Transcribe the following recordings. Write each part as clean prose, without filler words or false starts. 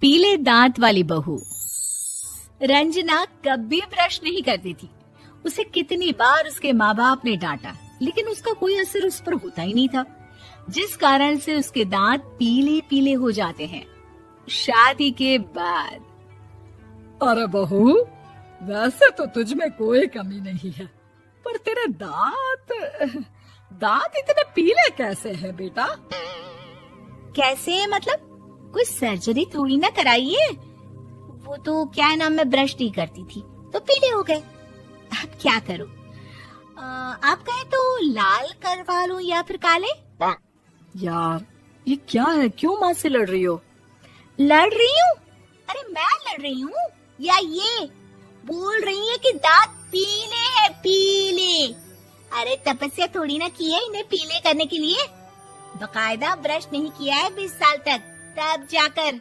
पीले दांत वाली बहू। रंजना कभी ब्रश नहीं करती थी। उसे कितनी बार उसके माँ बाप ने डांटा, लेकिन उसका कोई असर उस पर होता ही नहीं था, जिस कारण से उसके दांत पीले पीले हो जाते हैं। शादी के बाद। अरे बहू, वैसे तो तुझ में कोई कमी नहीं है, पर तेरे दांत इतने पीले कैसे हैं बेटा? कैसे मतलब? कोई सर्जरी थोड़ी ना कराइए। वो तो क्या नाम, मैं ब्रश नहीं करती थी तो पीले हो गए। अब क्या करूं? आप कहे तो लाल करवा लूं या फिर काले? यार ये क्या है, क्यों माँ से लड़ रही हो? लड़ रही हूँ? अरे मैं लड़ रही हूँ या ये बोल रही है कि दांत पीले हैं, पीले। अरे तपस्या थोड़ी ना की है इन्हें पीले करने के लिए। बकायदा ब्रश नहीं किया है 20 साल तक, तब जाकर।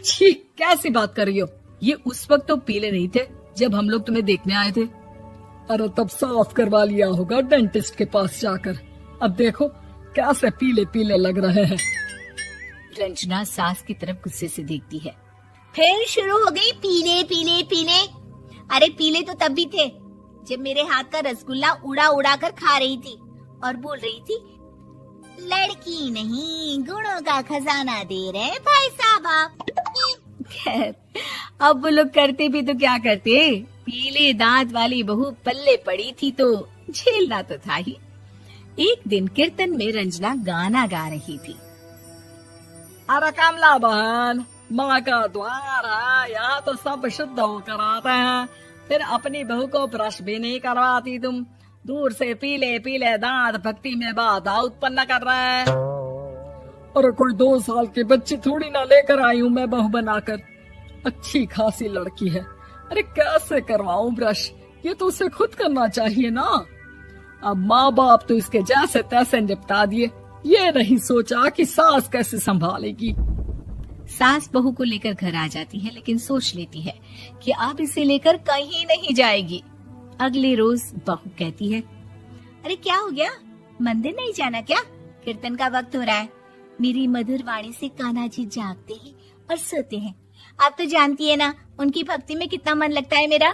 छी, कैसी बात कर रही हो? ये उस वक्त तो पीले नहीं थे जब हम लोग तुम्हें देखने आए थे। अरे तब साफ करवा लिया होगा डेंटिस्ट के पास जाकर। अब देखो कैसे पीले पीले लग रहे हैं। रंजना सास की तरफ गुस्से से देखती है। फिर शुरू हो गई पीले पीले पीले। अरे पीले तो तब भी थे जब मेरे हाथ का रसगुल्ला उड़ा उड़ा कर खा रही थी और बोल रही थी, लड़की नहीं गुणों का खजाना दे रहे भाई साहब आप। खैर, अब वो लोग करते भी तो क्या करते, पीले दांत वाली बहू पल्ले पड़ी थी तो झेलना तो था ही। एक दिन कीर्तन में रंजना गाना गा रही थी। अरे कमला बहन, माँ का द्वार है, यहाँ तो सब शुद्ध होकर आते हैं, फिर अपनी बहू को ब्रश भी नहीं करवाती तुम। दूर से पीले पीले दांत भक्ति में बाधा उत्पन्न कर रहे हैं। अरे कोई 2 साल के बच्चे थोड़ी ना लेकर आई हूँ मैं बहू बनाकर। अच्छी खासी लड़की है, अरे कैसे करवाऊं ब्रश? ये तो उसे खुद करना चाहिए ना। अब माँ बाप तो इसके जैसे तैसे निपटा दिए, ये नहीं सोचा कि सास कैसे संभालेगी। सास बहू को लेकर घर आ जाती है, लेकिन सोच लेती है कि अब इसे लेकर कहीं नहीं जाएगी। अगले रोज बहू कहती है, अरे क्या हो गया, मंदिर नहीं जाना क्या? कीर्तन का वक्त हो रहा है। मेरी मधुर वाणी से कान्हा जी जागते हैं और सोते हैं। आप तो जानती है ना उनकी भक्ति में कितना मन लगता है मेरा।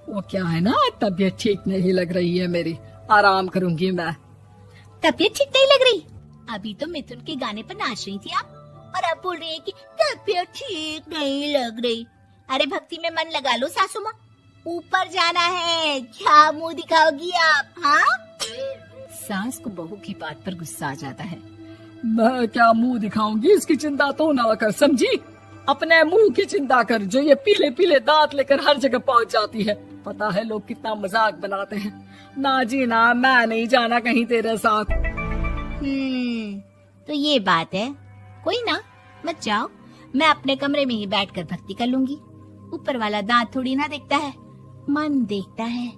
वो क्या है ना, तबीयत ठीक नहीं लग रही है मेरी, आराम करूंगी मैं। तबीयत ठीक नहीं लग रही? अभी तो मिथुन के गाने पर नाच रही थी आप, और अब बोल रही है कि तबीयत ठीक नहीं लग रही। अरे भक्ति में मन लगा लो सासू माँ, ऊपर जाना है, क्या मुंह दिखाओगी आप? हाँ? सास को बहू की बात पर गुस्सा आ जाता है। मैं क्या मुंह दिखाऊंगी, इसकी चिंता तो ना कर, समझी? अपने मुंह की चिंता कर, जो ये पीले पीले दांत लेकर हर जगह पहुंच जाती है। पता है लोग कितना मजाक बनाते हैं। ना जी ना, मैं नहीं जाना कहीं तेरे साथ। तो ये बात है। कोई ना, मत जाओ, मैं अपने कमरे में ही बैठकर भक्ति कर लूंगी। ऊपर वाला दांत थोड़ी ना देखता है, मन देखता है,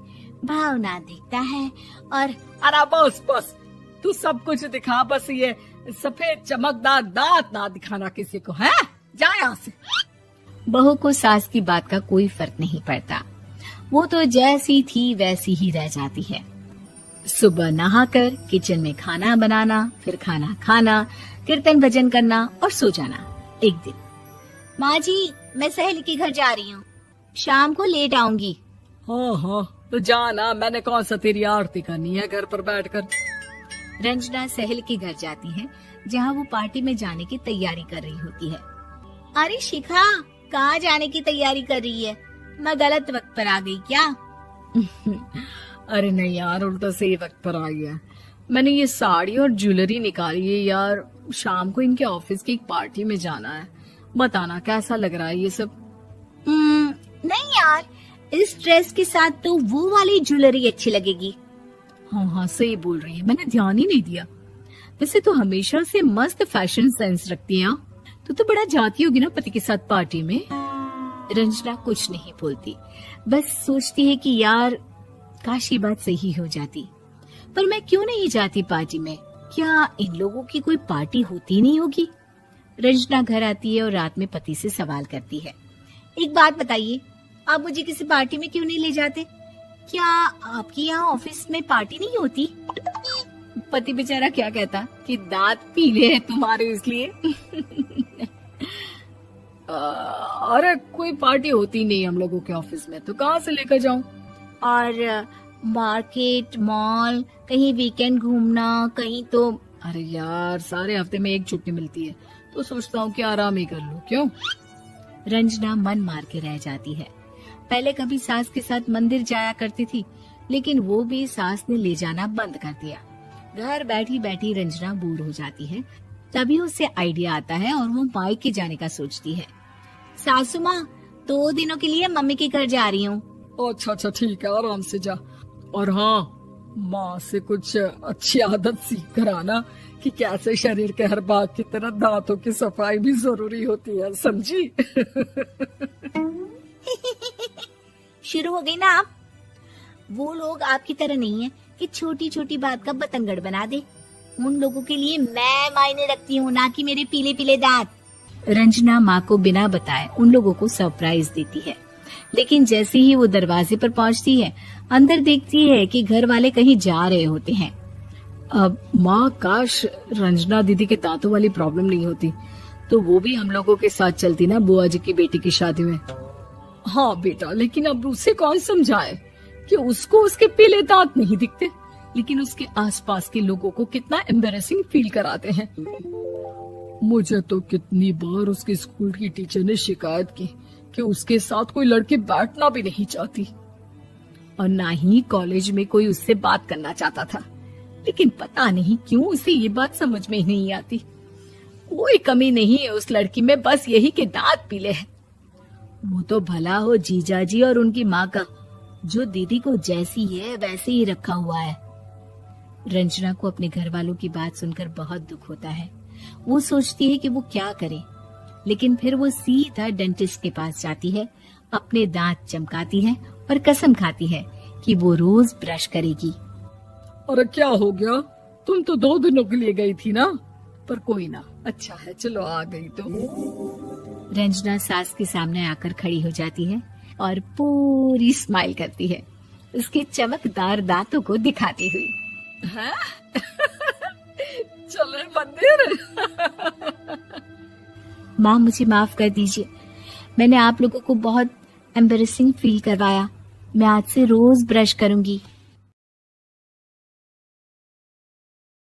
भावना देखता है। और अरे बस बस, तू सब कुछ दिखा, बस ये सफेद चमकदार दांत ना दिखाना किसी को, है? जा यहाँ से। बहू को सास की बात का कोई फर्क नहीं पड़ता, वो तो जैसी थी वैसी ही रह जाती है। सुबह नहाकर किचन में खाना बनाना, फिर खाना खाना, कीर्तन भजन करना और सो जाना। एक दिन, माँ जी मैं सहेली के घर जा रही हूँ, शाम को लेट आऊंगी। हाँ, तो जाना, मैंने कौन सा तेरी आरती करनी है घर पर बैठकर। रंजना सहेली के घर जाती है, जहाँ वो पार्टी में जाने की तैयारी कर रही होती है। अरे शिखा, कहाँ जाने की तैयारी कर रही है? मैं गलत वक्त पर आ गई क्या? अरे नहीं यार, उल्टा सही वक्त पर आई है। मैंने ये साड़ी और ज्वेलरी निकाली है यार, शाम को इनके ऑफिस की एक पार्टी में जाना है। बताना कैसा लग रहा है ये सब? नहीं यार, इस ड्रेस के साथ तो वो वाली ज्वेलरी अच्छी लगेगी। हाँ सही बोल रही है, मैंने ध्यान ही नहीं दिया। वैसे तो हमेशा से मस्त फैशन सेंस रखती है। तो बड़ा जाती होगी ना पति के साथ पार्टी में। रंजना कुछ नहीं बोलती, बस सोचती है कि यार काश ये बात सही हो जाती, पर मैं क्यों नहीं जाती पार्टी में? क्या इन लोगों की कोई पार्टी होती नहीं होगी? रंजना घर आती है और रात में पति से सवाल करती है, एक बात बताइए, आप मुझे किसी पार्टी में क्यों नहीं ले जाते? क्या आपके यहाँ ऑफिस में पार्टी नहीं होती? पति बेचारा क्या कहता कि दांत पीले हैं तुम्हारे इसलिए। अरे कोई पार्टी होती नहीं हम लोगों के ऑफिस में, तो कहाँ से लेकर जाऊं? और मार्केट, मॉल, कहीं वीकेंड घूमना, कहीं तो। अरे यार सारे हफ्ते में एक छुट्टी मिलती है, तो सोचता हूँ कि आराम ही कर लूं। क्यों? रंजना मन मार के रह जाती है। पहले कभी सास के साथ मंदिर जाया करती थी, लेकिन वो भी सास ने ले जाना बंद कर दिया। घर बैठी बैठी रंजना बोर हो जाती है। तभी उसे आइडिया आता है और वो मायके जाने का सोचती है। सासू माँ, 2 दिनों के लिए मम्मी के घर जा रही हूँ। अच्छा अच्छा ठीक है, आराम से जा। और हाँ, माँ से कुछ अच्छी आदत सीख कर आना कि कैसे शरीर के हर भाग की तरह दांतों की सफाई भी जरूरी होती है, समझी? शुरू हो गई ना आप। वो लोग आपकी तरह नहीं है कि छोटी छोटी बात का बतंगड़ बना दे। उन लोगों के लिए मैं मायने रखती हूँ, ना कि मेरे पीले पीले दांत। रंजना माँ को बिना बताए उन लोगों को सरप्राइज देती है, लेकिन जैसे ही वो दरवाजे पर पहुँचती है, अंदर देखती है कि घर वाले कहीं जा रहे होते हैं। अब माँ, काश रंजना दीदी के दांतों वाली प्रॉब्लम नहीं होती, तो वो भी हम लोगों के साथ चलती ना बुआ जी की बेटी की शादी में। हाँ बेटा, लेकिन अब उसे कौन समझाए कि उसको उसके पीले दांत नहीं दिखते, लेकिन उसके आसपास के लोगों को कितना एम्बैरेसिंग फील कराते हैं। मुझे तो कितनी बार उसके स्कूल की टीचर ने शिकायत की कि उसके साथ कोई लड़की बैठना भी नहीं चाहती, और ना ही कॉलेज में कोई उससे बात करना चाहता था। लेकिन पता नहीं क्यों उसे ये बात समझ में ही नहीं आती। कोई कमी नहीं है उस लड़की में, बस यही कि दांत पीले हैं। वो तो भला हो जीजा जी और उनकी माँ का, जो दीदी को जैसी है वैसे ही रखा हुआ है। रंजना को अपने घर वालों की बात सुनकर बहुत दुख होता है। वो सोचती है कि वो क्या करे, लेकिन फिर वो सीधा डेंटिस्ट के पास जाती है, अपने दांत चमकाती है और कसम खाती है कि वो रोज ब्रश करेगी। अरे क्या हो गया? तुम तो 2 दिनों के लिए गई थी ना, पर कोई ना, अच्छा है, चलो आ गई तो। रंजना सास के सामने आकर खड़ी हो जाती है और पूरी स्माइल करती है, उसके चमकदार दांतों को दिखाती हुई। हैं? चले मंदिर। माँ, मुझे माफ कर दीजिए, मैंने आप लोगों को बहुत एम्बैरेसिंग फील करवाया। मैं आज से रोज ब्रश करूंगी।